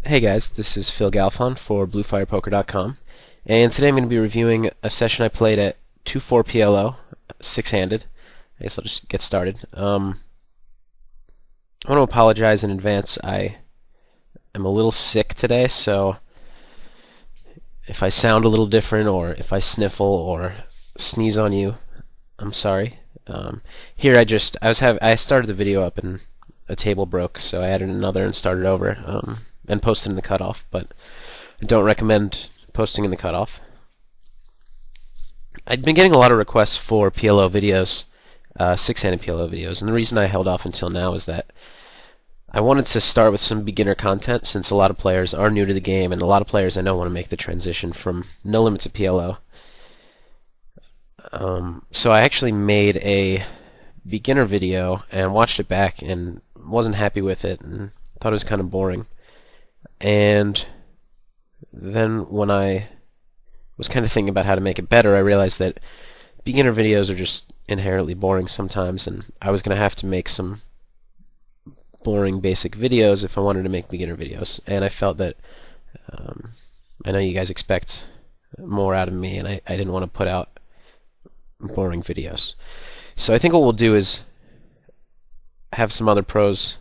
Hey guys, this is Phil Galfond for BlueFirePoker.com, and today I'm going to be reviewing a session I played at 2-4 PLO, six-handed. I guess I'll just get started. I want to apologize in advance. I am a little sick today, so if I sound a little different, or if I sniffle or sneeze on you, I'm sorry. Here I started the video up and a table broke, so I added another and started over. And posted in the cutoff, but I don't recommend posting in the cutoff. I'd been getting a lot of requests for PLO videos, six-handed PLO videos, and the reason I held off until now is that I wanted to start with some beginner content since a lot of players are new to the game, and a lot of players I know want to make the transition from No Limit to PLO. So I actually made a beginner video and watched it back and wasn't happy with it and thought it was kind of boring. And then when I was kind of thinking about how to make it better, I realized that beginner videos are just inherently boring sometimes, and I was going to have to make some boring basic videos if I wanted to make beginner videos. And I felt that I know you guys expect more out of me, and I didn't want to put out boring videos. So I think what we'll do is have some other pros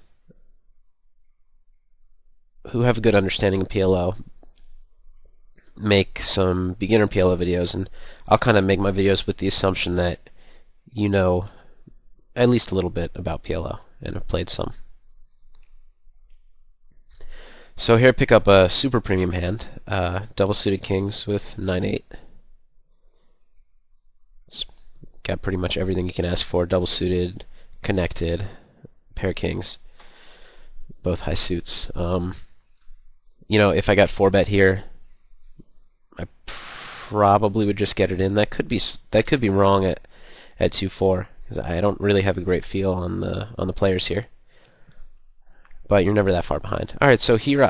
who have a good understanding of PLO make some beginner PLO videos, and I'll kind of make my videos with the assumption that you know at least a little bit about PLO and have played some. So here I pick up a super premium hand, double suited kings with 9-8. It's got pretty much everything you can ask for, double suited, connected, pair kings, both high suits. You know, if I got 4-bet here, I probably would just get it in. That could be wrong at 2-4 because I don't really have a great feel on the players here. But you're never that far behind. All right, so here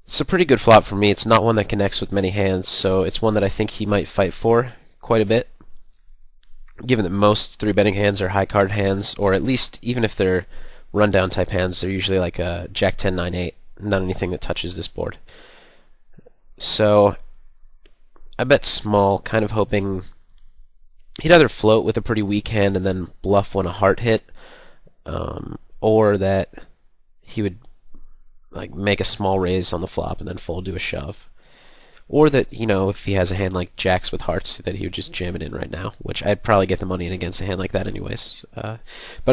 it's a pretty good flop for me. It's not one that connects with many hands, so it's one that I think he might fight for quite a bit. Given that most 3-betting hands are high card hands, or at least even if they're rundown type hands, they're usually like a Jack 10 9-8. Not anything that touches this board. So I bet small, kind of hoping he'd either float with a pretty weak hand and then bluff when a heart hit, or that he would like make a small raise on the flop and then fold to a shove. Or that, you know, if he has a hand like jacks with hearts, that he would just jam it in right now, which I'd probably get the money in against a hand like that anyways. But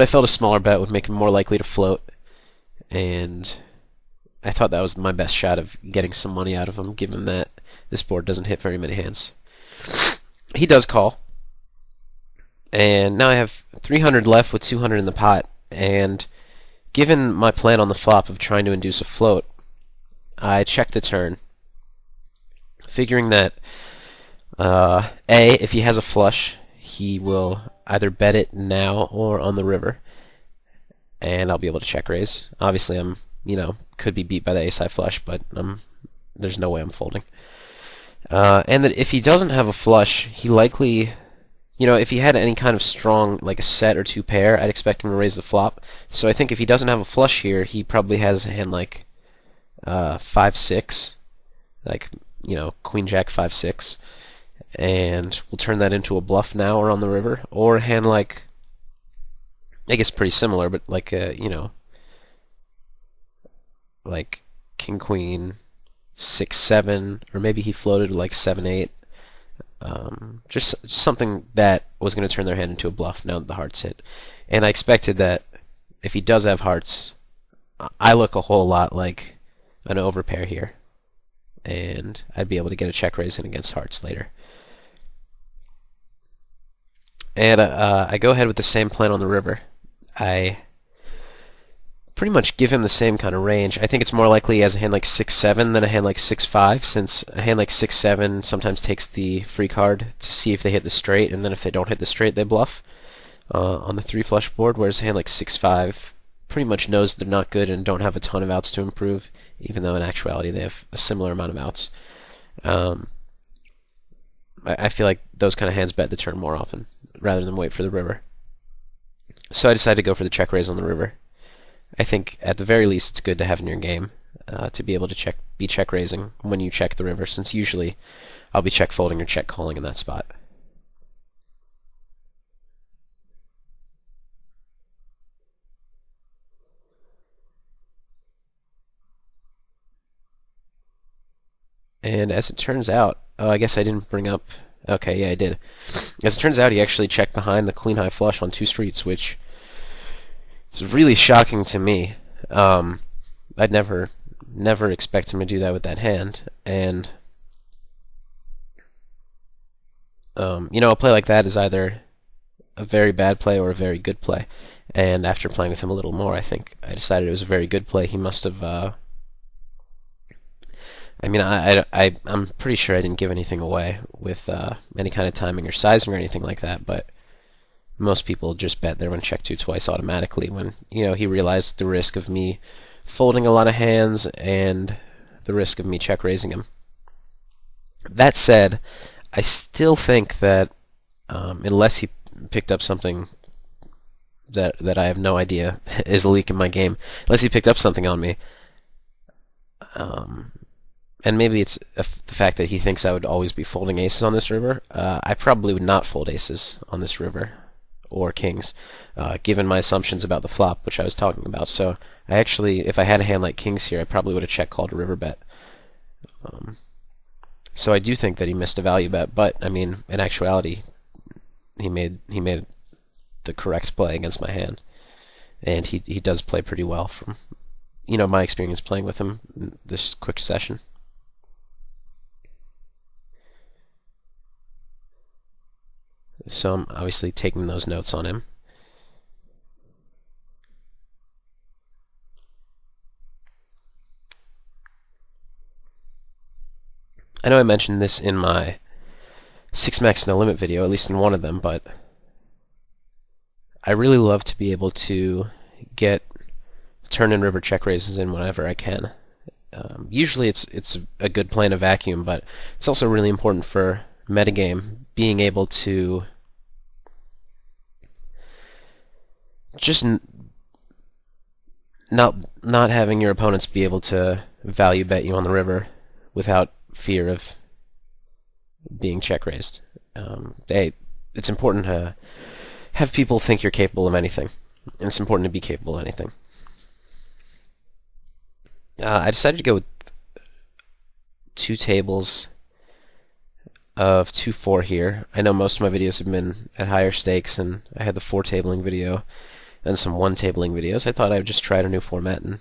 I felt a smaller bet would make him more likely to float, and I thought that was my best shot of getting some money out of him, given that this board doesn't hit very many hands. He does call, and now I have 300 left with 200 in the pot, and given my plan on the flop of trying to induce a float, I check the turn, figuring that if he has a flush, he will either bet it now or on the river, and I'll be able to check raise. Obviously, I'm could be beat by the ace-high flush, but there's no way I'm folding. And that if he doesn't have a flush, he likely, if he had any kind of strong, like a set or two pair, I'd expect him to raise the flop. So I think if he doesn't have a flush here, he probably has a hand like 5-6, like, Queen Jack 5-6, and we'll turn that into a bluff now or on the river, or a hand like, I guess pretty similar, but like like King Queen 6-7, or maybe he floated like 7-8. Just something that was going to turn their hand into a bluff now that the hearts hit. And I expected that if he does have hearts, I look a whole lot like an overpair here, and I'd be able to get a check raise in against hearts later. And I go ahead with the same plan on the river. I pretty much give him the same kind of range. I think it's more likely he has a hand like 6-7 than a hand like 6-5, since a hand like 6-7 sometimes takes the free card to see if they hit the straight, and then if they don't hit the straight, they bluff on the 3-flush board, whereas a hand like 6-5 pretty much knows they're not good and don't have a ton of outs to improve, even though in actuality they have a similar amount of outs. I feel like those kind of hands bet the turn more often, rather than wait for the river. So I decided to go for the check raise on the river. I think at the very least it's good to have in your game. to be able to be check raising when you check the river, since usually I'll be check folding or check calling in that spot. And as it turns out, oh, I guess I didn't bring up. Okay, yeah, I did. As it turns out, he actually checked behind the queen high flush on 2 streets, which is really shocking to me. I'd never expect him to do that with that hand, and a play like that is either a very bad play or a very good play. And after playing with him a little more, I think I decided it was a very good play. He must have. I'm pretty sure I didn't give anything away with any kind of timing or sizing or anything like that, but most people just bet they're going to check 2 twice automatically when, he realized the risk of me folding a lot of hands and the risk of me check raising him. That said, I still think that unless he picked up something that I have no idea is a leak in my game, unless he picked up something on me, and maybe it's the fact that he thinks I would always be folding aces on this river, I probably would not fold aces on this river, or kings, given my assumptions about the flop, which I was talking about. So I actually, if I had a hand like kings here, I probably would have check called a river bet. So I do think that he missed a value bet, but I mean, in actuality, he made the correct play against my hand, and he does play pretty well from my experience playing with him in this quick session. So I'm obviously taking those notes on him. I know I mentioned this in my 6 max no limit video, at least in one of them, but I really love to be able to get turn and river check raises in whenever I can. Usually it's a good play in a vacuum, but it's also really important for metagame, being able to just not having your opponents be able to value bet you on the river without fear of being check raised. It's important to have people think you're capable of anything, and it's important to be capable of anything. I decided to go with 2 tables of 2-4 here. I know most of my videos have been at higher stakes, and I had the 4 tabling video and some 1 tabling videos. I thought I would just try a new format, and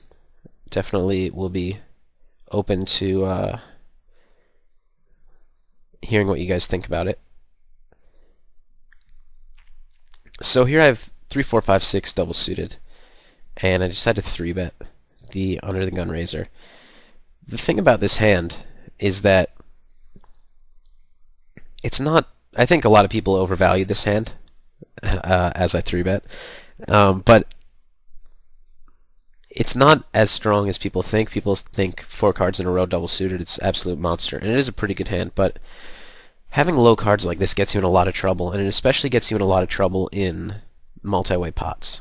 definitely will be open to hearing what you guys think about it. So here I have 3, 4, 5, 6 double suited, and I decided to 3-bet the under the gun raiser. The thing about this hand is that it's not. I think a lot of people overvalue this hand as I 3-bet, but it's not as strong as people think. People think 4 cards in a row double suited, it's absolute monster, and it is a pretty good hand, but having low cards like this gets you in a lot of trouble, and it especially gets you in a lot of trouble in multi-way pots.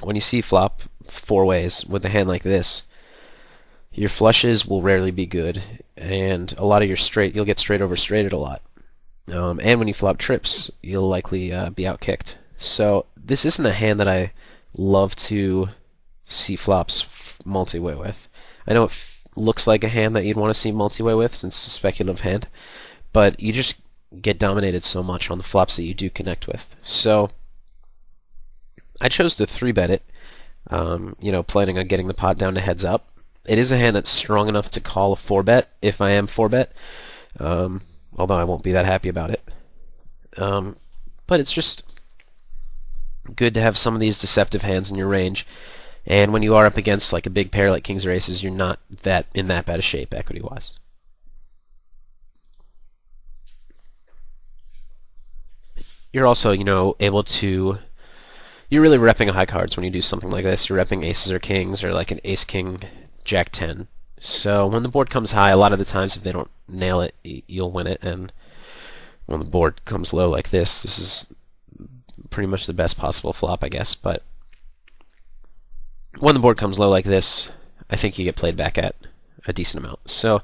When you see flop 4 ways with a hand like this, your flushes will rarely be good, and a lot of your straight, you'll get straight over straighted a lot. And when you flop trips, you'll likely be outkicked. So this isn't a hand that I love to see flops multi-way with. I know it looks like a hand that you'd want to see multi-way with, since it's a speculative hand, but you just get dominated so much on the flops that you do connect with. So I chose to 3-bet it, planning on getting the pot down to heads up. It is a hand that's strong enough to call a 4-bet if I am 4-bet, although I won't be that happy about it. But it's just good to have some of these deceptive hands in your range, and when you are up against like a big pair like kings or aces, you're not in that bad a shape equity-wise. You're also, able to. You're really repping high cards when you do something like this. You're repping aces or kings, or like an ace-king, jack-10. So when the board comes high, a lot of the times if they don't nail it, you'll win it. And when the board comes low like this is pretty much the best possible flop, I guess. But when the board comes low like this, I think you get played back at a decent amount. So,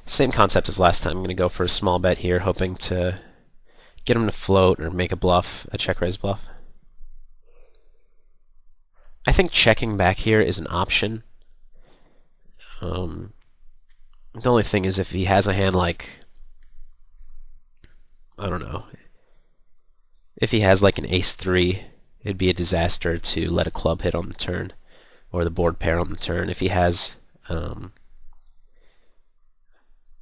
same concept as last time. I'm going to go for a small bet here, hoping to get him to float or make a bluff, a check raise bluff. I think checking back here is an option. The only thing is if he has a hand like, I don't know, if he has like an ace-3, it'd be a disaster to let a club hit on the turn, or the board pair on the turn. If he has, I don't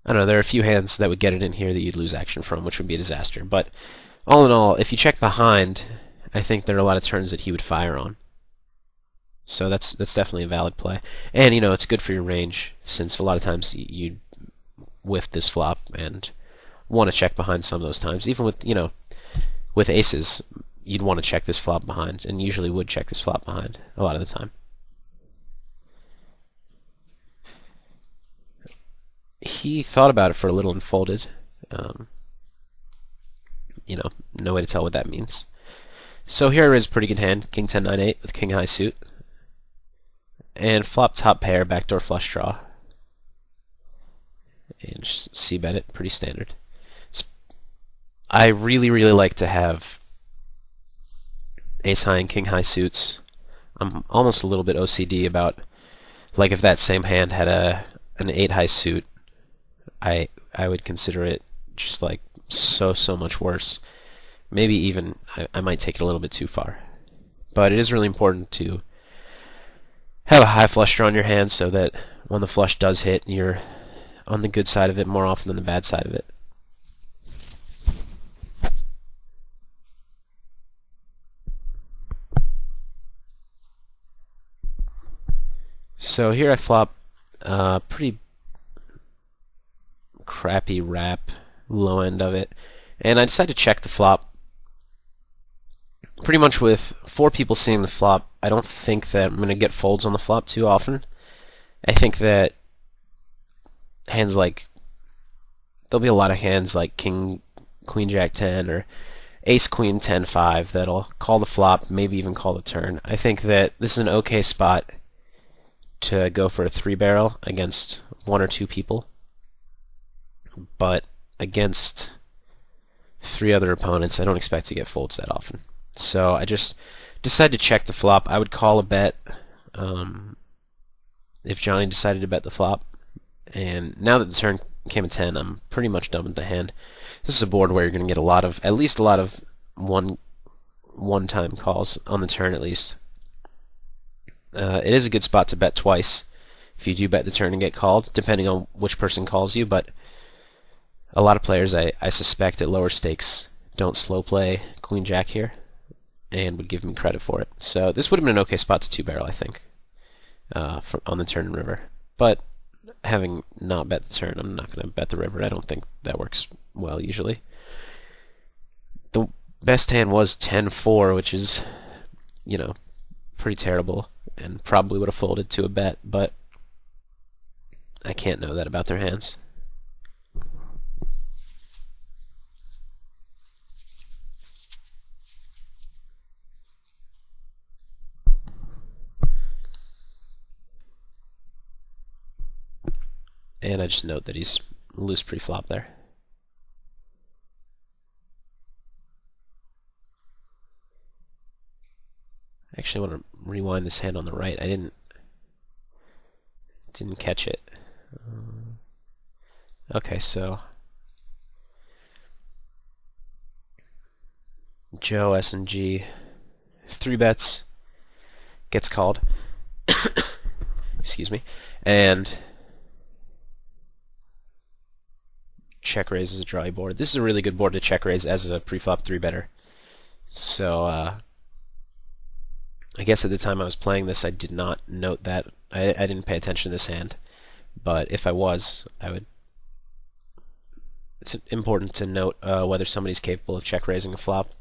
know, there are a few hands that would get it in here that you'd lose action from, which would be a disaster. But all in all, if you check behind, I think there are a lot of turns that he would fire on. So that's definitely a valid play. And, you know, it's good for your range, since a lot of times you whiff this flop and want to check behind some of those times. Even with, you know, with aces, you'd want to check this flop behind, and usually would check this flop behind a lot of the time. He thought about it for a little and folded. You know, no way to tell what that means. So here is a pretty good hand, king 10 9 8 with king high suit, and flop top pair, backdoor flush draw, and just c-bet it, pretty standard. I really like to have ace high and king high suits. I'm almost a little bit OCD about, like, if that same hand had an 8 high suit, I would consider it just like so much worse. Maybe even I might take it a little bit too far. But it is really important to have a high flush draw in your hand so that when the flush does hit, you're on the good side of it more often than the bad side of it. So here I flop pretty crappy wrap, low end of it, and I decided to check the flop. Pretty much with 4 people seeing the flop, I don't think that I'm going to get folds on the flop too often. I think that hands like, there'll be a lot of hands like king, queen, jack 10, or ace, queen, 10, 5 that'll call the flop, maybe even call the turn. I think that this is an okay spot to go for a 3-barrel against 1 or 2 people, but against 3 other opponents, I don't expect to get folds that often. So I just decided to check the flop. I would call a bet if Johnny decided to bet the flop. And now that the turn came a 10, I'm pretty much done with the hand. This is a board where you're going to get at least a lot of one-time calls on the turn at least. It is a good spot to bet twice if you do bet the turn and get called, depending on which person calls you, but a lot of players, I suspect, at lower stakes don't slow play queen jack here and would give me credit for it. So this would have been an okay spot to 2-barrel, I think, on the turn and river. But having not bet the turn, I'm not going to bet the river. I don't think that works well usually. The best hand was 10-4, which is, you know, pretty terrible, and probably would have folded to a bet, but I can't know that about their hands. And I just note that he's loose pre-flop there. I actually want to rewind this hand on the right. I didn't catch it. Okay, so Joe S&G 3 bets, gets called. Excuse me. And check raise is a drawy board. This is a really good board to check raise as a pre-flop 3-better. So I guess at the time I was playing this, I did not note that. I didn't pay attention to this hand. But if I was, I would. It's important to note whether somebody's capable of check raising a flop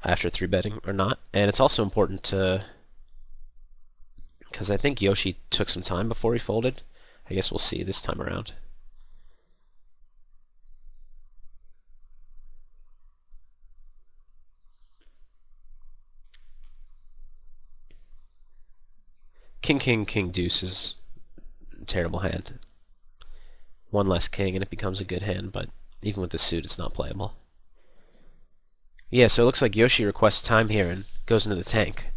after 3-betting or not. And it's also important to, because I think Yoshi took some time before he folded. I guess we'll see this time around. King, king, king, deuce is terrible hand. One less king and it becomes a good hand, but even with the suit it's not playable. Yeah, so it looks like Yoshi requests time here and goes into the tank,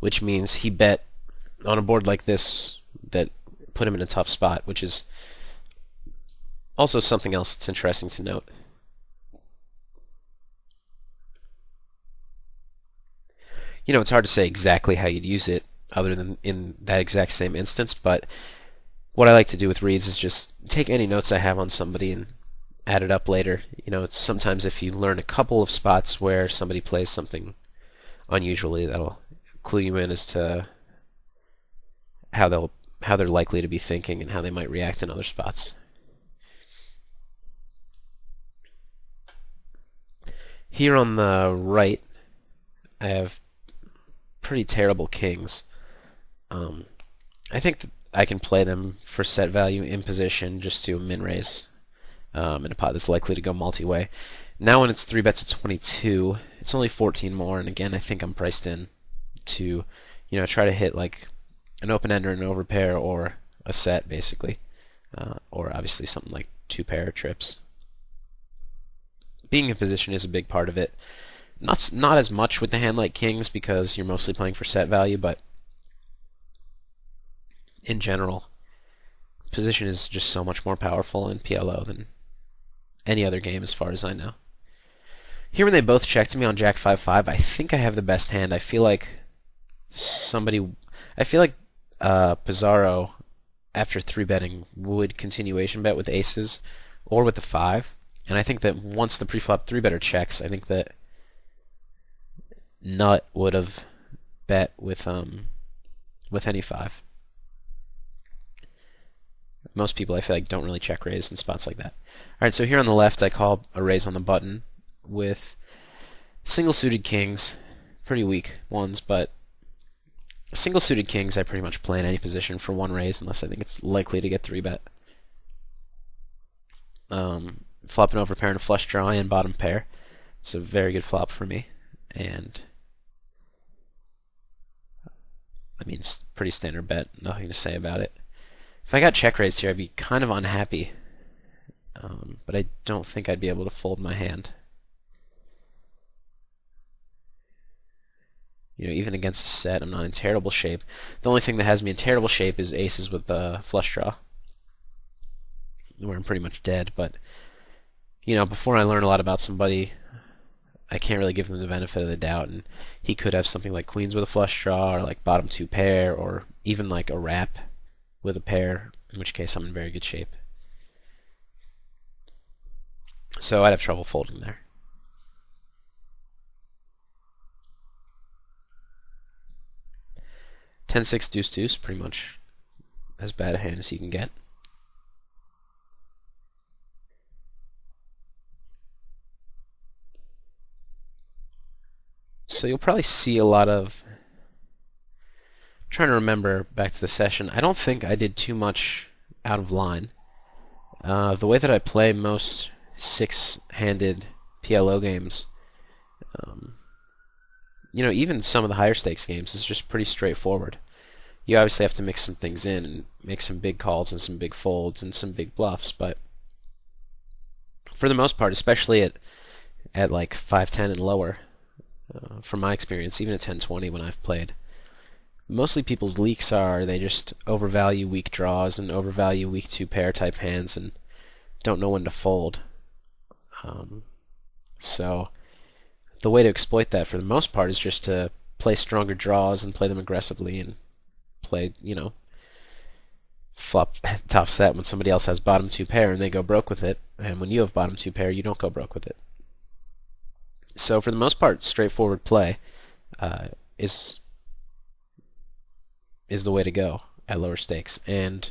which means he bet on a board like this that put him in a tough spot, which is also something else that's interesting to note. You know, it's hard to say exactly how you'd use it other than in that exact same instance, but what I like to do with reads is just take any notes I have on somebody and add it up later. You know, it's sometimes if you learn a couple of spots where somebody plays something unusually, that'll clue you in as to how they're likely to be thinking and how they might react in other spots. Here on the right, I have pretty terrible kings. I think that I can play them for set value in position just to min raise in a pot that's likely to go multi-way. Now when it's 3 bets at 22, it's only 14 more, and again I think I'm priced in to try to hit like an open-ender, an overpair, or a set basically, or obviously something like 2-pair trips. Being in position is a big part of it. Not as much with the hand like kings because you're mostly playing for set value, but in general, position is just so much more powerful in PLO than any other game as far as I know. Here when they both check to me on Jack 5-5, I think I have the best hand. I feel like Pizarro, after 3-betting, would continuation bet with aces or with the 5. And I think that once the preflop 3-better checks, I think that Nut would have bet with any 5. Most people, I feel like, don't really check raise in spots like that. Alright, so here on the left, I call a raise on the button with single-suited kings. Pretty weak ones, but single-suited kings I pretty much play in any position for one raise unless I think it's likely to get 3-bet. Flop an overpair and a flush draw and bottom pair. It's a very good flop for me. And I mean, it's pretty standard bet. Nothing to say about it. If I got check raised here, I'd be kind of unhappy. But I don't think I'd be able to fold my hand. Even against a set, I'm not in terrible shape. The only thing that has me in terrible shape is aces with the flush draw, where I'm pretty much dead. But before I learn a lot about somebody, I can't really give them the benefit of the doubt, and he could have something like queens with a flush draw, or like bottom 2 pair, or even like a wrap with a pair, in which case I'm in very good shape. So I'd have trouble folding there. Ten-six, deuce-deuce, pretty much as bad a hand as you can get. So you'll probably see a lot of... I'm trying to remember back to the session. I don't think I did too much out of line. The way that I play most 6-handed PLO games, even some of the higher stakes games, is just pretty straightforward. You obviously have to mix some things in and make some big calls and some big folds and some big bluffs, but for the most part, especially at like 5-10 and lower, from my experience, even at 10-20 when I've played, mostly people's leaks are they just overvalue weak draws and overvalue weak 2-pair type hands and don't know when to fold. So the way to exploit that for the most part is just to play stronger draws and play them aggressively and play, flop top set when somebody else has bottom 2-pair and they go broke with it, and when you have bottom 2-pair you don't go broke with it. So for the most part, straightforward play is the way to go at lower stakes, and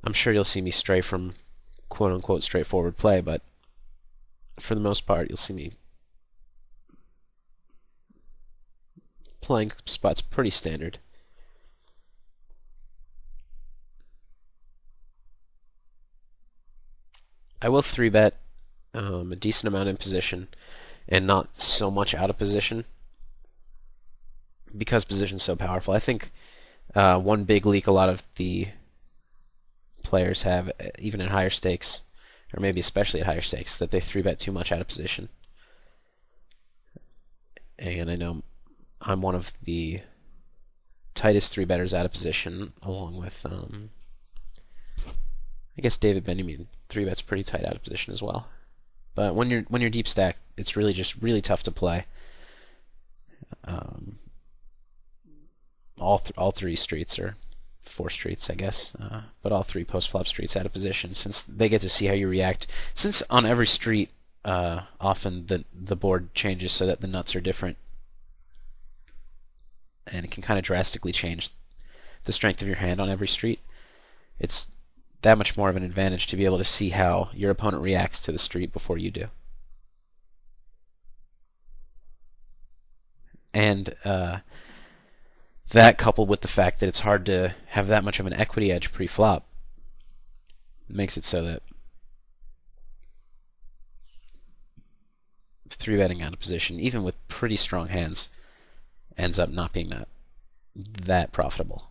I'm sure you'll see me stray from quote-unquote straightforward play, but for the most part you'll see me playing spots pretty standard. I will 3-bet a decent amount in position and not so much out of position because position's so powerful. I think One big leak a lot of the players have, even in higher stakes, or maybe especially at higher stakes, that they 3-bet too much out of position. And I know I'm one of the tightest 3-betters out of position, along with, I guess David Benjamin 3-bets pretty tight out of position as well. But when you're deep stacked, it's really just really tough to play. All three streets, or 4 streets, I guess, but all 3 post-flop streets out of position, since they get to see how you react. Since on every street, often the board changes so that the nuts are different, and it can kind of drastically change the strength of your hand on every street. It's that much more of an advantage to be able to see how your opponent reacts to the street before you do. And that, coupled with the fact that it's hard to have that much of an equity edge pre-flop, makes it so that 3-betting out of position, even with pretty strong hands, ends up not being that profitable.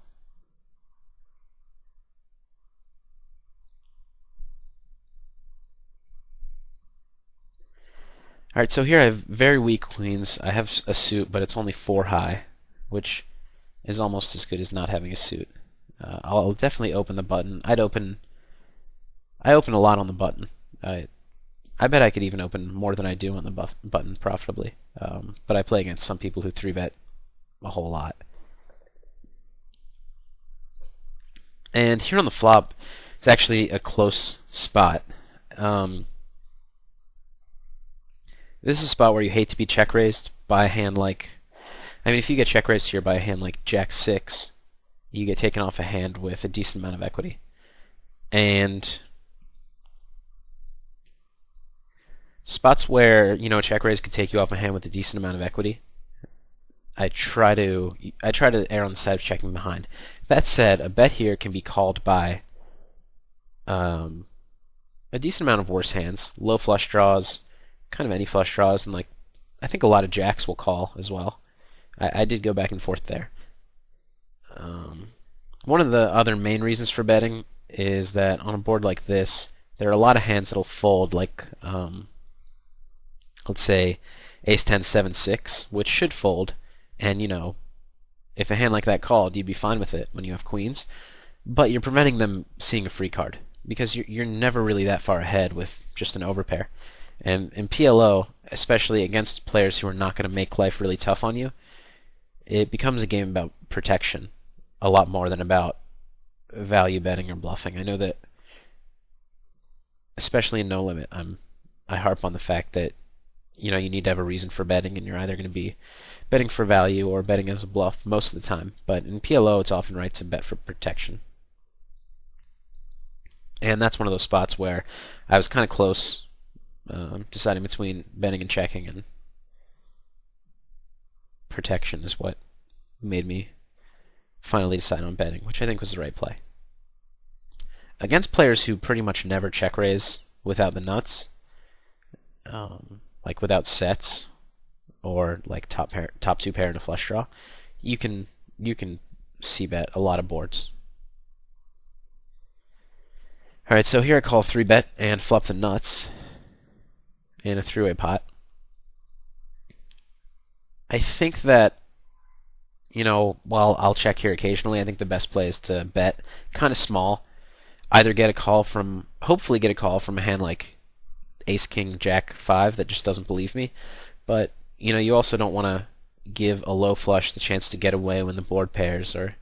Alright, so here I have very weak queens. I have a suit, but it's only 4 high, which is almost as good as not having a suit. I'll definitely open the button. I open a lot on the button. I bet I could even open more than I do on the button profitably. But I play against some people who 3-bet a whole lot. And here on the flop, it's actually a close spot. This is a spot where you hate to be check raised by a hand like, I mean, if you get check raised here by a hand like Jack 6, you get taken off a hand with a decent amount of equity. And spots where, a check raise could take you off a hand with a decent amount of equity, I try to err on the side of checking behind. That said, a bet here can be called by a decent amount of worse hands, low flush draws, kind of any flush draws, and I think a lot of jacks will call as well. I did go back and forth there. One of the other main reasons for betting is that on a board like this, there are a lot of hands that'll fold, like let's say Ace 10 7 6, which should fold, and if a hand like that called, you'd be fine with it when you have queens, but you're preventing them seeing a free card because you're never really that far ahead with just an overpair. And in PLO, especially against players who are not going to make life really tough on you, it becomes a game about protection a lot more than about value betting or bluffing. I know that, especially in No Limit, I harp on the fact that you need to have a reason for betting, and you're either going to be betting for value or betting as a bluff most of the time. But in PLO, it's often right to bet for protection. And that's one of those spots where I was kind of close, deciding between betting and checking, and protection is what made me finally decide on betting, which I think was the right play. Against players who pretty much never check raise without the nuts, like without sets, or like top 2 pair and a flush draw, you can c-bet a lot of boards. Alright, so here I call 3-bet and flop the nuts in a 3-way pot. I think that, while I'll check here occasionally, I think the best play is to bet kind of small. Either hopefully get a call from a hand like Ace King Jack 5 that just doesn't believe me, but you also don't want to give a low flush the chance to get away when the board pairs, or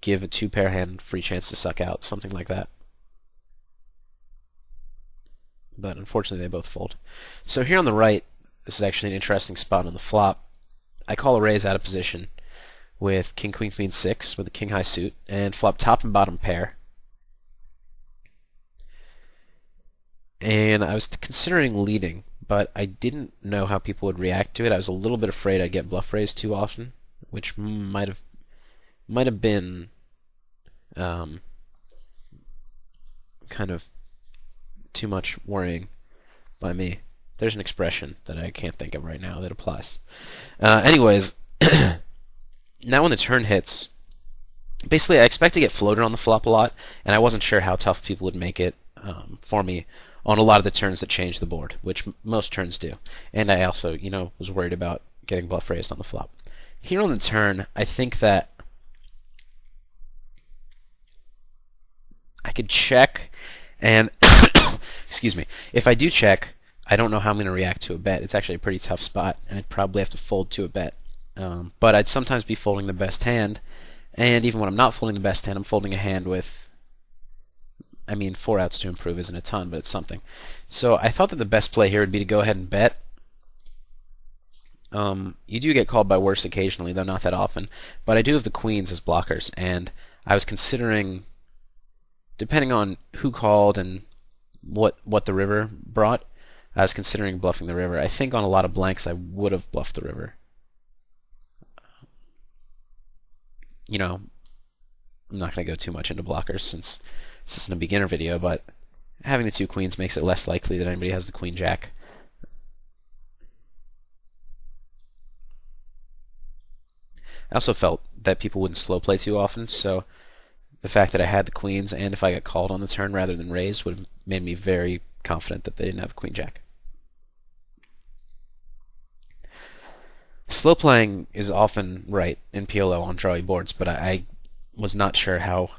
give a 2-pair hand free chance to suck out, something like that. But unfortunately, they both fold. So here on the right, this is actually an interesting spot on the flop. I call a raise out of position with King Queen Queen 6 with a King High suit, and flop top and bottom pair. And I was considering leading, but I didn't know how people would react to it. I was a little bit afraid I'd get bluff raised too often, which might have been kind of too much worrying by me. There's an expression that I can't think of right now that applies. Anyways, now when the turn hits, basically I expect to get floated on the flop a lot, and I wasn't sure how tough people would make it for me on a lot of the turns that change the board, which most turns do. And I also, was worried about getting bluff raised on the flop. Here on the turn, I think that I could check, and excuse me, if I do check, I don't know how I'm going to react to a bet. It's actually a pretty tough spot, and I'd probably have to fold to a bet. But I'd sometimes be folding the best hand, and even when I'm not folding the best hand, I'm folding a hand with, 4 outs to improve isn't a ton, but it's something. So I thought that the best play here would be to go ahead and bet. You do get called by worse occasionally, though not that often. But I do have the queens as blockers, and I was considering, depending on who called and what the river brought, I was considering bluffing the river. I think on a lot of blanks I would have bluffed the river. I'm not going to go too much into blockers since this isn't a beginner video, but having the two queens makes it less likely that anybody has the queen jack. I also felt that people wouldn't slow play too often, so the fact that I had the queens, and if I got called on the turn rather than raised, would have made me very confident that they didn't have a queen jack. Slow playing is often right in PLO on drawy boards, but I was not sure how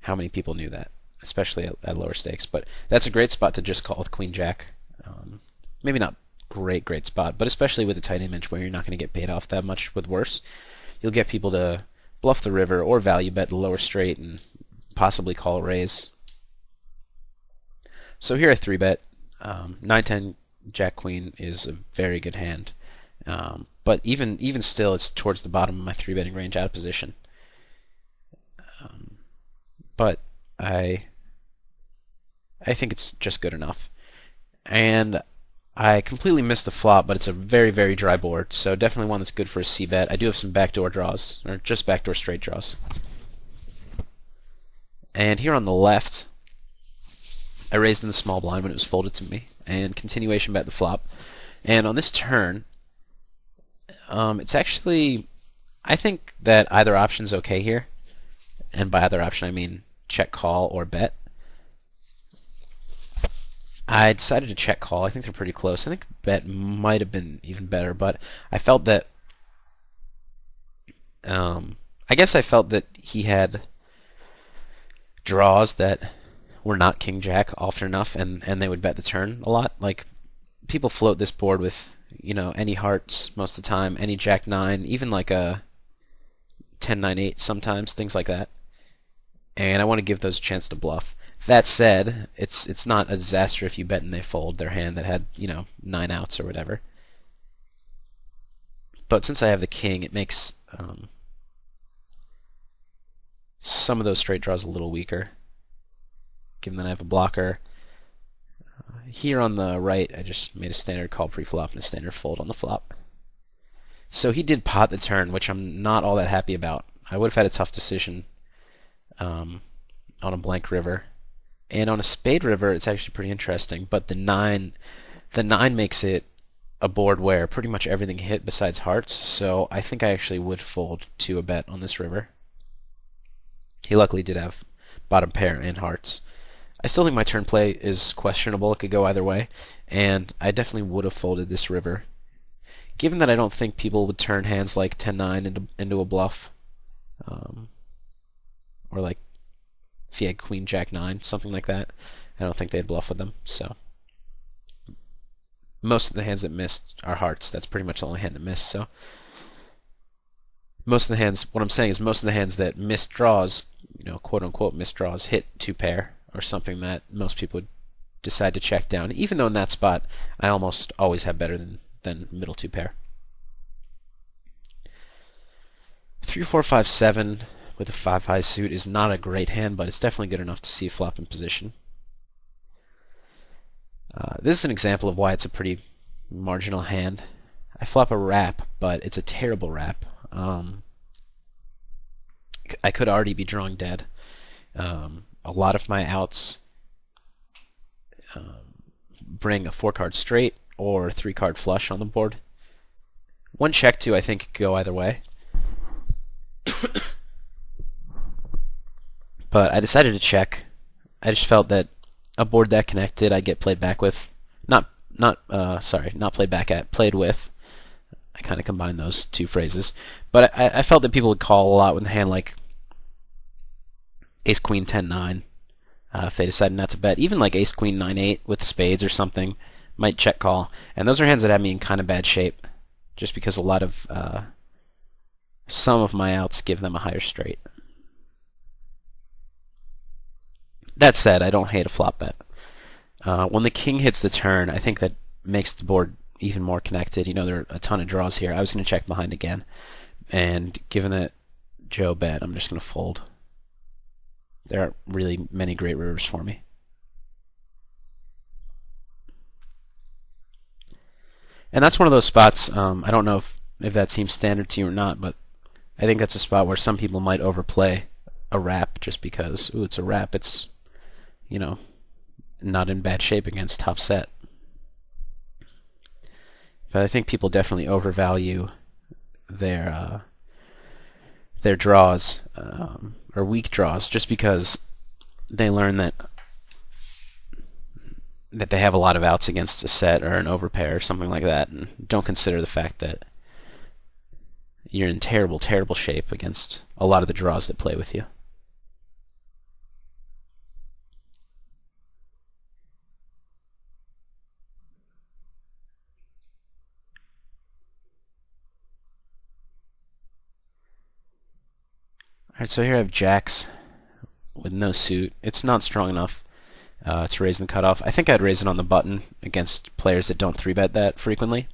many people knew that, especially at lower stakes. But that's a great spot to just call with queen jack. Maybe not great spot, but especially with a tight image where you're not going to get paid off that much with worse, you'll get people to bluff the river or value bet the lower straight and possibly call a raise. So here I 3-bet. 9-10 Jack Queen is a very good hand. But even still, it's towards the bottom of my 3-betting range out of position. But I think it's just good enough. And I completely missed the flop, but it's a very, very dry board, so definitely one that's good for a c-bet. I do have some backdoor draws, or just backdoor straight draws. And here on the left, I raised in the small blind when it was folded to me, and continuation bet the flop. And on this turn, it's actually, I think that either option's okay here. And by either option, I mean check call or bet. I decided to check call. I think they're pretty close. I think bet might have been even better, but I felt that I guess I felt that he had draws that were not king jack often enough, and they would bet the turn a lot. Like, people float this board with any hearts most of the time, any jack 9, even like a 10-9-8 sometimes, things like that. And I want to give those a chance to bluff. That said, it's not a disaster if you bet and they fold their hand that had 9 outs or whatever. But since I have the king, it makes some of those straight draws a little weaker, given that I have a blocker. Here on the right, I just made a standard call pre-flop and a standard fold on the flop. So he did pot the turn, which I'm not all that happy about. I would have had a tough decision on a blank river. And on a spade river, it's actually pretty interesting, but the 9 makes it a board where pretty much everything hit besides hearts, so I think I actually would fold to a bet on this river. He luckily did have bottom pair and hearts. I still think my turn play is questionable. It could go either way, and I definitely would have folded this river. Given that I don't think people would turn hands like 10-9 into a bluff, or like if he had queen jack 9, something like that, I don't think they'd bluff with them. So most of the hands that missed are hearts. That's pretty much the only hand that missed. So most of the hands, what I'm saying is most of the hands that missed draws, quote unquote missed draws, hit 2 pair or something that most people would decide to check down. Even though in that spot I almost always have better than middle 2 pair. 3, 4, 5, 7 with a 5 high suit is not a great hand, but it's definitely good enough to see a flop in position. This is an example of why it's a pretty marginal hand. I flop a wrap, but it's a terrible wrap. I could already be drawing dead. A lot of my outs bring a 4-card straight or 3-card flush on the board. One check, too, I think could go either way. But I decided to check. I just felt that a board that connected, I'd get played back with. Not played back at, played with. I kind of combined those two phrases. But I felt that people would call a lot with a hand like Ace Queen 10-9. If they decided not to bet, even like Ace Queen 9-8 with spades or something, might check call. And those are hands that have me in kind of bad shape, just because a lot of some of my outs give them a higher straight. That said, I don't hate a flop bet. When the king hits the turn, I think that makes the board even more connected. You know, there are a ton of draws here. I was going to check behind again, and given that Joe bet, I'm just going to fold. There aren't really many great rivers for me. And that's one of those spots, I don't know if that seems standard to you or not, but I think that's a spot where some people might overplay a wrap just because, ooh, it's a wrap, it's, you know, not in bad shape against tough set. But I think people definitely overvalue their draws, or weak draws, just because they learn that they have a lot of outs against a set or an overpair or something like that, and don't consider the fact that you're in terrible, terrible shape against a lot of the draws that play with you. Alright, so here I have jacks with no suit. It's not strong enough to raise in the cutoff. I think I'd raise it on the button against players that don't 3-bet that frequently.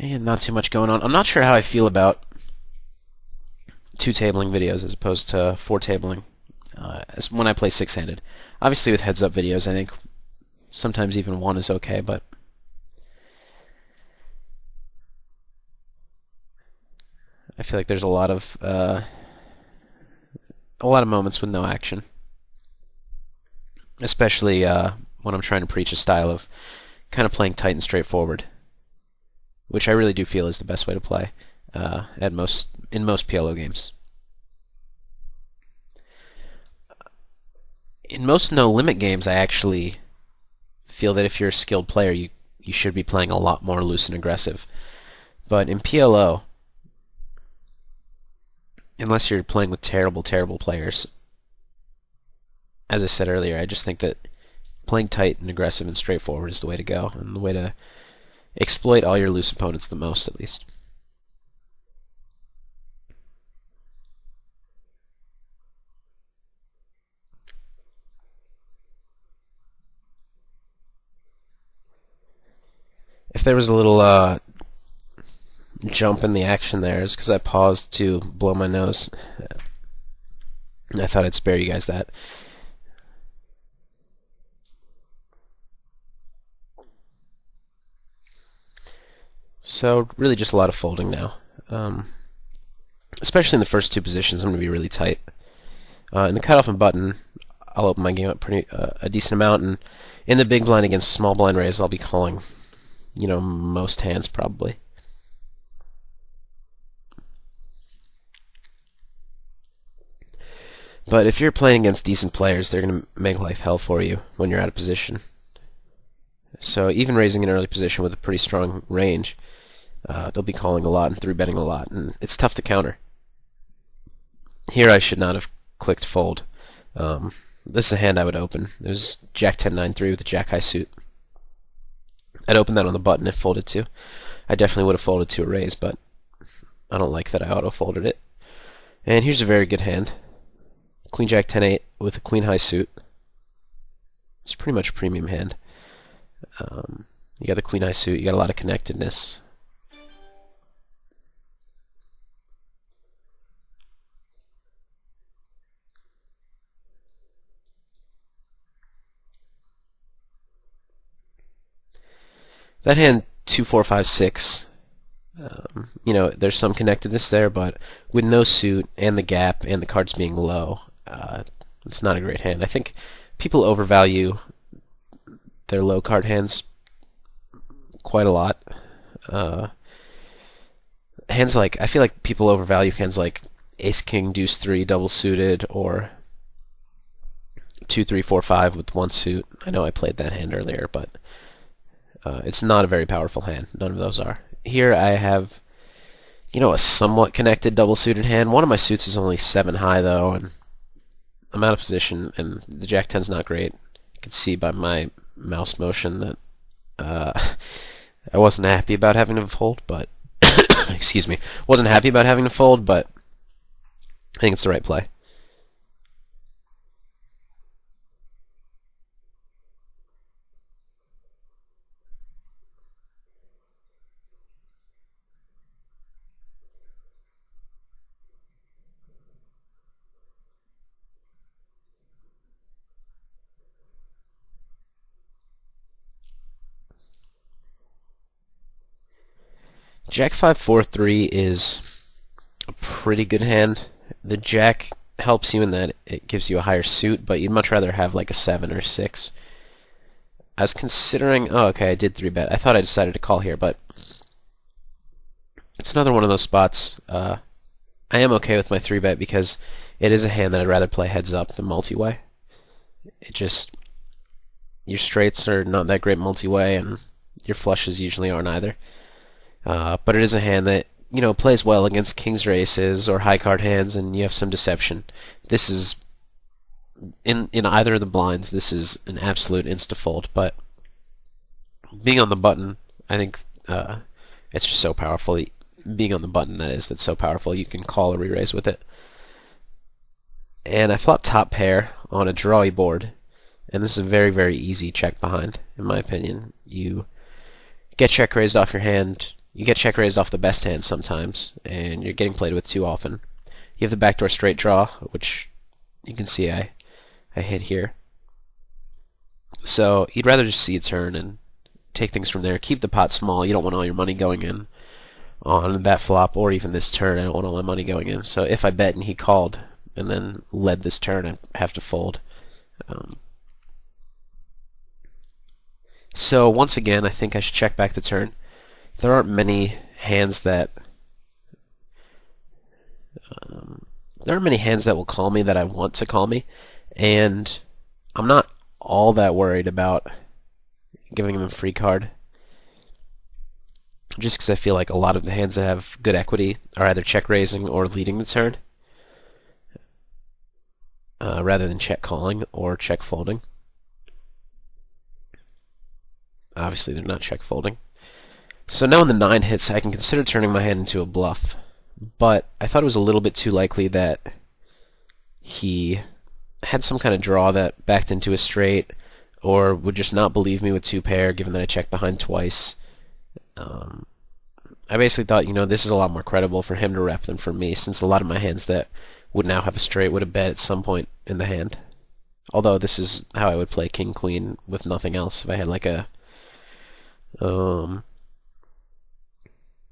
And not too much going on. I'm not sure how I feel about 2-tabling videos as opposed to 4-tabling as when I play 6-handed. Obviously with heads-up videos, I think sometimes even 1 is okay, but I feel like there's a lot of moments with no action, especially when I'm trying to preach a style of kind of playing tight and straightforward, which I really do feel is the best way to play in most PLO games. In most no-limit games, I actually feel that if you're a skilled player, you should be playing a lot more loose and aggressive. But in PLO, unless you're playing with terrible, terrible players, as I said earlier, I just think that playing tight and aggressive and straightforward is the way to go, and the way to exploit all your loose opponents the most, at least. If there was a little jump in the action there, it's because I paused to blow my nose. I thought I'd spare you guys that. So really just a lot of folding now. Especially in the first two positions, I'm going to be really tight. In the cutoff and button, I'll open my game up a decent amount, and in the big blind against small blind raise, I'll be calling, you know, most hands probably. But if you're playing against decent players, they're going to make life hell for you when you're out of position. So even raising an early position with a pretty strong range, they'll be calling a lot and 3-betting a lot, and it's tough to counter. Here I should not have clicked fold. This is a hand I would open. There's Jack 10-9-3 with a Jack high suit. I'd open that on the button if folded to. I definitely would have folded to a raise, but I don't like that I auto-folded it. And here's a very good hand. Queen Jack 10-8 with a Queen high suit. It's pretty much a premium hand. You got the queen high suit. You got a lot of connectedness. That hand 2, 4, 5, 6. There's some connectedness there, but with no suit and the gap and the cards being low, it's not a great hand. I think people overvalue their low card hands quite a lot. Uh, Hands like I feel like people overvalue hands like Ace King Deuce 3 double suited or 2, 3, 4, 5 with one suit. I know I played that hand earlier, but it's not a very powerful hand. None of those are. Here I have, a somewhat connected double suited hand. One of my suits is only 7 high though, and I'm out of position, and the Jack 10's not great. You can see by my mouse motion that I wasn't happy about having to fold, but excuse me, wasn't happy about having to fold, but I think it's the right play. Jack 5, 4, 3 is a pretty good hand. The Jack helps you in that it gives you a higher suit, but you'd much rather have like a 7 or 6. I was considering, oh okay, I did 3-bet. I thought I decided to call here, but it's another one of those spots. I am okay with my 3-bet because it is a hand that I'd rather play heads up than multi-way. Your straights are not that great multi-way, and your flushes usually aren't either. But it is a hand that, plays well against kings or aces or high card hands, and you have some deception. This is, in either of the blinds, this is an absolute insta-fold, but being on the button, I think it's just so powerful. Being on the button, that is, that's so powerful. You can call or re-raise with it. And I flopped top pair on a drawy board, and this is a very, very easy check behind, in my opinion. You get check raised off your hand. You get check raised off the best hand sometimes, and you're getting played with too often. You have the backdoor straight draw, which you can see I hit here. So you'd rather just see a turn and take things from there. Keep the pot small. You don't want all your money going in on that flop, or even this turn. I don't want all my money going in. So if I bet and he called and then led this turn, I have to fold. So once again, I think I should check back the turn. There aren't many hands that will call me that I want to call me, and I'm not all that worried about giving him a free card, just because I feel like a lot of the hands that have good equity are either check raising or leading the turn, rather than check calling or check folding. Obviously, they're not check folding. So now when the 9 hits, I can consider turning my hand into a bluff. But I thought it was a little bit too likely that he had some kind of draw that backed into a straight, or would just not believe me with 2-pair, given that I checked behind twice. I basically thought, this is a lot more credible for him to rep than for me, since a lot of my hands that would now have a straight would have bet at some point in the hand. Although this is how I would play king-queen with nothing else. If I had like a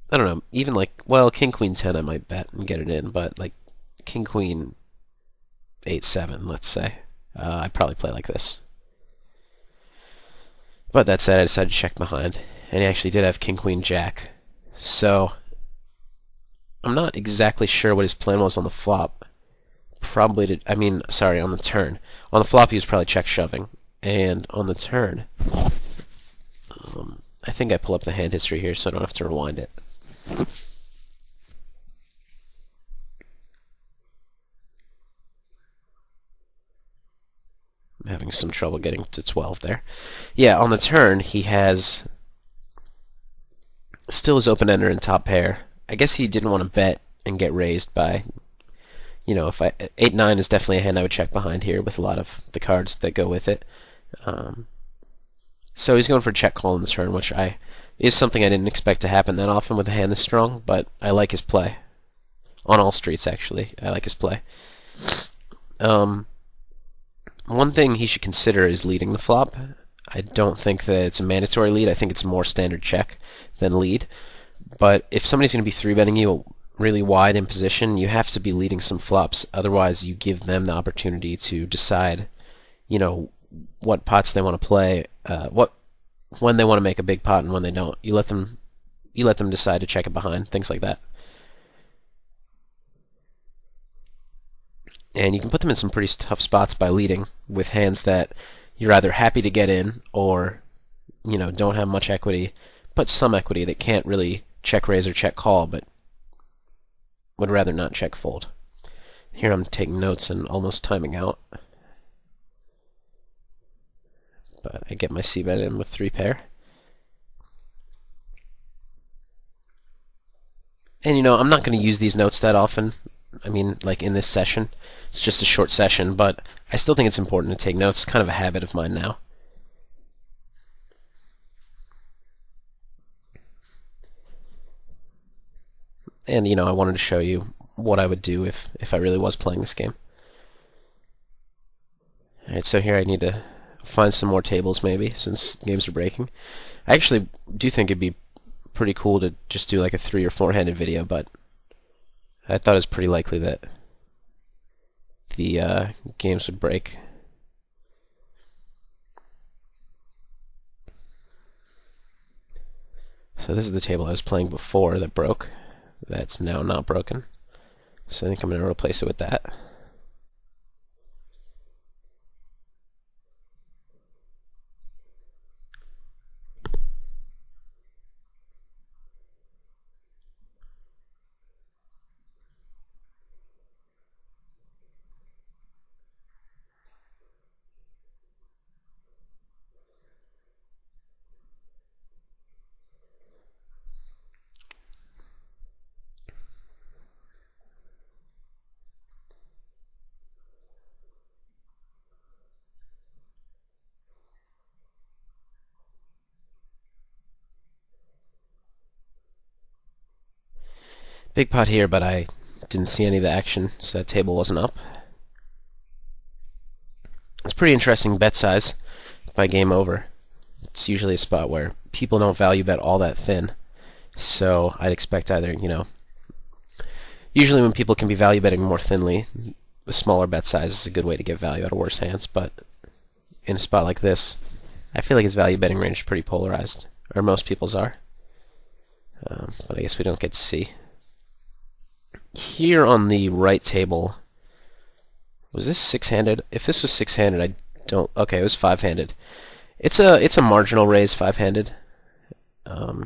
I don't know, even like, well, king queen 10 I might bet and get it in, but like king queen 8-7, let's say, I'd probably play like this. But that said, I decided to check behind, and he actually did have king queen jack. So I'm not exactly sure what his plan was on the flop. On the turn. On the flop he was probably check shoving, and on the turn, I think I pull up the hand history here so I don't have to rewind it. I'm having some trouble getting to 12 there. Yeah, on the turn, he has still his open-ender in top pair. I guess he didn't want to bet and get raised by, if 8-9 is definitely a hand I would check behind here with a lot of the cards that go with it. So he's going for check call in the turn, which is something I didn't expect to happen that often with a hand this strong, but I like his play. On all streets, actually, I like his play. One thing he should consider is leading the flop. I don't think that it's a mandatory lead. I think it's more standard check than lead. But if somebody's going to be 3-betting you really wide in position, you have to be leading some flops. Otherwise, you give them the opportunity to decide, what pots they want to play, when they want to make a big pot and when they don't. You let them decide to check it behind, things like that. And you can put them in some pretty tough spots by leading with hands that you're either happy to get in or, don't have much equity, but some equity that can't really check raise or check call, but would rather not check fold. Here I'm taking notes and almost timing out. But I get my c-bet in with 3-pair. And I'm not going to use these notes that often. I mean, like in this session. It's just a short session, but I still think it's important to take notes. It's kind of a habit of mine now. And, I wanted to show you what I would do if I really was playing this game. Alright, so here I need to find some more tables maybe, since games are breaking. I actually do think it'd be pretty cool to just do like a 3 or 4-handed video, but I thought it was pretty likely that the games would break. So this is the table I was playing before that broke. That's now not broken. So I think I'm going to replace it with that. Big pot here, but I didn't see any of the action, so that table wasn't up. It's pretty interesting bet size by game over. It's usually a spot where people don't value bet all that thin. So I'd expect either, usually when people can be value betting more thinly, a smaller bet size is a good way to get value out of worse hands, but in a spot like this, I feel like his value betting range is pretty polarized, or most people's are. But I guess we don't get to see. Here on the right table, was this 6-handed? If this was 6-handed, I don't. Okay, it was 5-handed. It's a marginal raise 5-handed. I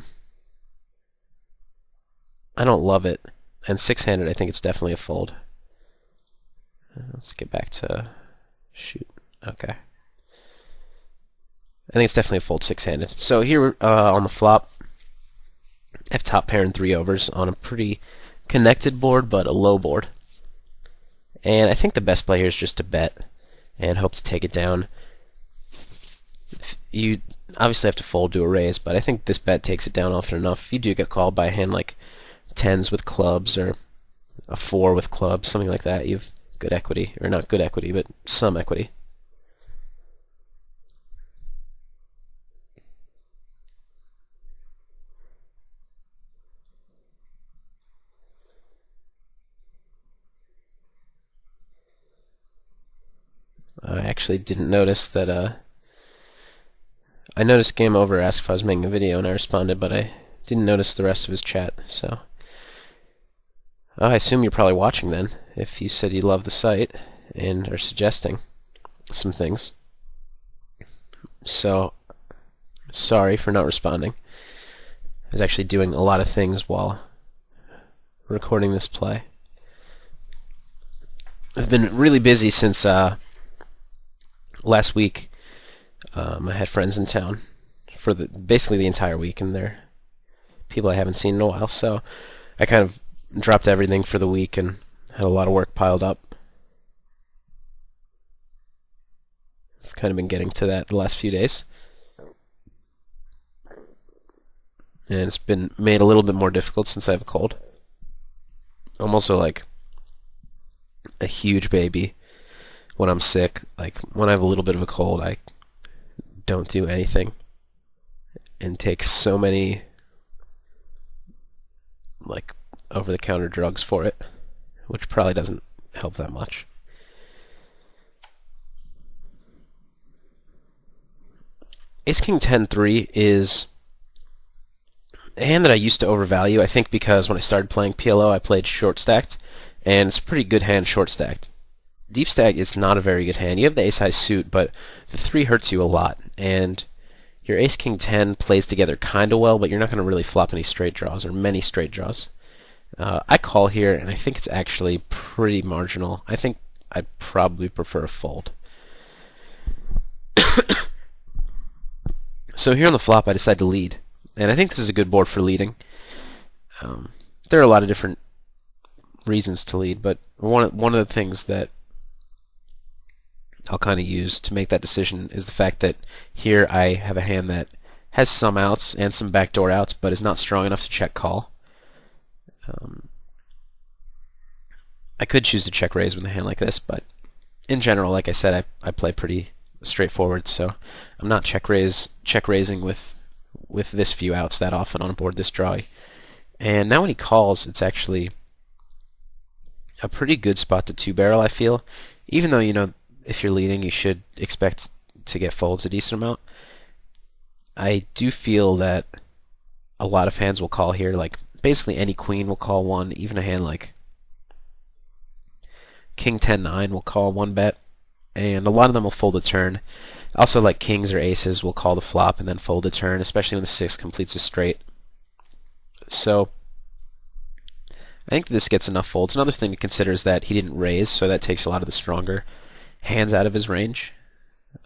don't love it, and 6-handed I think it's definitely a fold. Let's get back to shoot. Okay, I think it's definitely a fold 6-handed. So here on the flop, I have top pair and 3 overs on a pretty connected board, but a low board. And I think the best play here is just to bet and hope to take it down. You obviously have to fold to a raise, but I think this bet takes it down often enough. If you do get called by a hand like 10s with clubs or a 4 with clubs, something like that, you have good equity. Or not good equity, but some equity. I actually didn't notice that, I noticed game over, asked if I was making a video, and I responded, but I didn't notice the rest of his chat, so. I assume you're probably watching then, if you said you love the site, and are suggesting some things. So, sorry for not responding. I was actually doing a lot of things while recording this play. I've been really busy since, last week. I had friends in town for basically the entire week, and they're people I haven't seen in a while, so I kind of dropped everything for the week and had a lot of work piled up. I've kind of been getting to that the last few days. and it's been made a little bit more difficult since I have a cold. I'm also like a huge baby when I'm sick. Like when I have a little bit of a cold, I don't do anything and take so many like over-the-counter drugs for it, which probably doesn't help that much. Ace King 10-3 is a hand that I used to overvalue, I think because when I started playing PLO I played short stacked, and it's a pretty good hand short stacked. Deep stack is not a very good hand. You have the ace high suit, but the 3 hurts you a lot, and your Ace King 10 plays together kinda well, but you're not going to really flop any straight draws, or many straight draws. I call here, and I think it's actually pretty marginal. I think I'd probably prefer a fold. So here on the flop I decide to lead, and I think this is a good board for leading. There are a lot of different reasons to lead, but one of the things that I'll kind of use to make that decision is the fact that here I have a hand that has some outs and some backdoor outs, but is not strong enough to check call. I could choose to check raise with a hand like this, but in general, like I said, I play pretty straightforward, so I'm not check raising with this few outs that often on a board this drawy. And now when he calls, it's actually a pretty good spot to two barrel, I feel. Even though, you know, if you're leading, you should expect to get folds a decent amount. I do feel that a lot of hands will call here. Like, basically any queen will call one. Even a hand like King 10-9 will call one bet. And a lot of them will fold a turn. Also, like kings or aces will call the flop and then fold a turn, especially when the 6 completes a straight. So I think this gets enough folds. Another thing to consider is that he didn't raise, so that takes a lot of the stronger hands out of his range.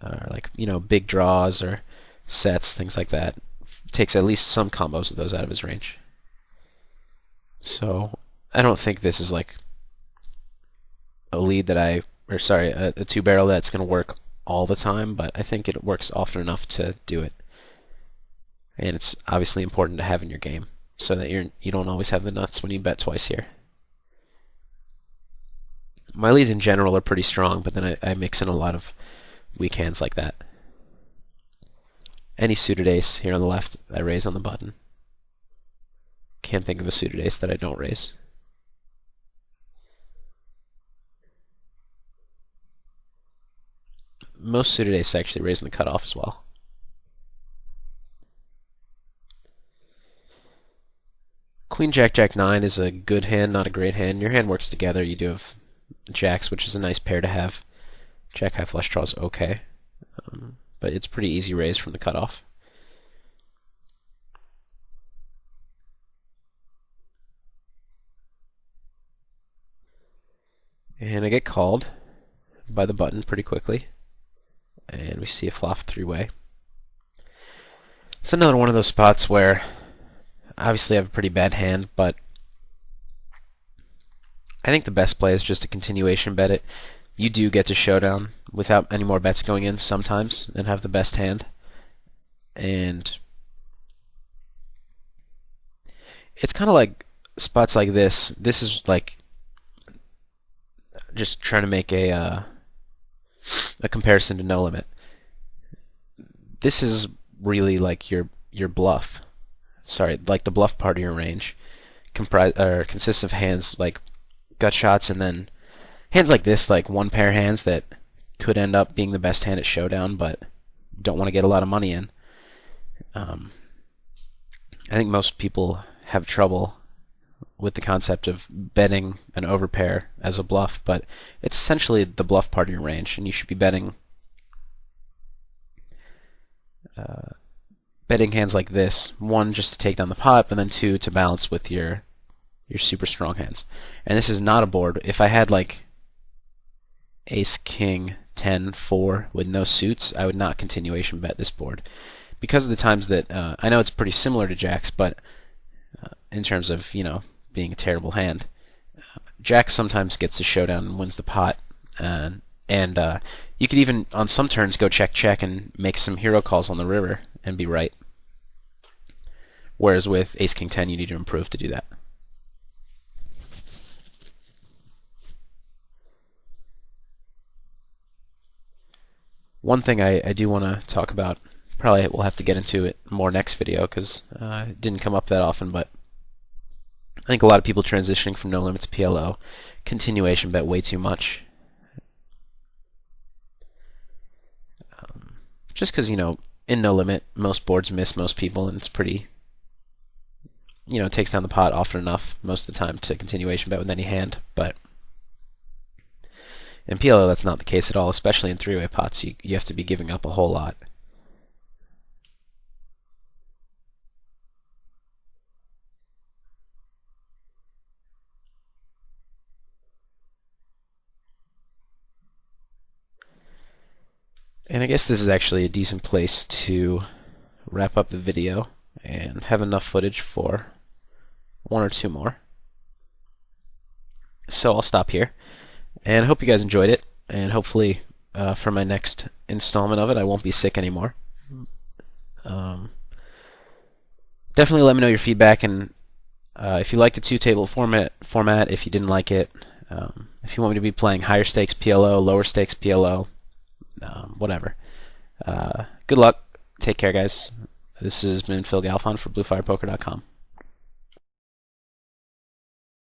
Like, you know, big draws or sets, things like that. Takes at least some combos of those out of his range. So I don't think this is like a lead that a two barrel that's going to work all the time, but I think it works often enough to do it. And it's obviously important to have in your game so that you don't always have the nuts when you bet twice here. My leads in general are pretty strong, but then I mix in a lot of weak hands like that. Any suited ace here on the left, I raise on the button. Can't think of a suited ace that I don't raise. Most suited aces actually raise in the cutoff as well. Queen Jack Jack 9 is a good hand, not a great hand. Your hand works together. You do have jacks, which is a nice pair to have. Jack high flush draw is okay, but it's pretty easy raise from the cutoff. And I get called by the button pretty quickly, and we see a flop three-way. It's another one of those spots where obviously I have a pretty bad hand, but I think the best play is just a continuation bet it. You do get to showdown without any more bets going in sometimes and have the best hand. And it's kind of like spots like this. This is like just trying to make a comparison to No Limit. This is really like your bluff. Sorry, like the bluff part of your range consists of hands like gut shots and then hands like this, like one pair hands that could end up being the best hand at showdown, but don't want to get a lot of money in. I think most people have trouble with the concept of betting an overpair as a bluff, but it's essentially the bluff part of your range, and you should be betting hands like this. One, just to take down the pot, and then two, to balance with your super strong hands. And this is not a board. If I had like ace, king, 10, 4 with no suits, I would not continuation bet this board. Because of the times that, I know it's pretty similar to jacks, but in terms of, you know, being a terrible hand, jack sometimes gets the showdown and wins the pot. And you could even, on some turns, go check check and make some hero calls on the river and be right. whereas with Ace King 10 you need to improve to do that. One thing I do want to talk about, probably we'll have to get into it more next video because it didn't come up that often, but I think a lot of people transitioning from no limit to PLO continuation bet way too much. Just because, in no limit, most boards miss most people, and it's pretty, it takes down the pot often enough most of the time to continuation bet with any hand, but in PLO that's not the case at all, especially in three-way pots. You have to be giving up a whole lot. And I guess this is actually a decent place to wrap up the video and have enough footage for one or two more. So I'll stop here, and I hope you guys enjoyed it, and hopefully for my next installment of it I won't be sick anymore. Definitely let me know your feedback, and if you liked the two-table format, if you didn't like it, if you want me to be playing higher stakes PLO, lower stakes PLO, whatever. Good luck. Take care, guys. This has been Phil Galfond for BlueFirePoker.com.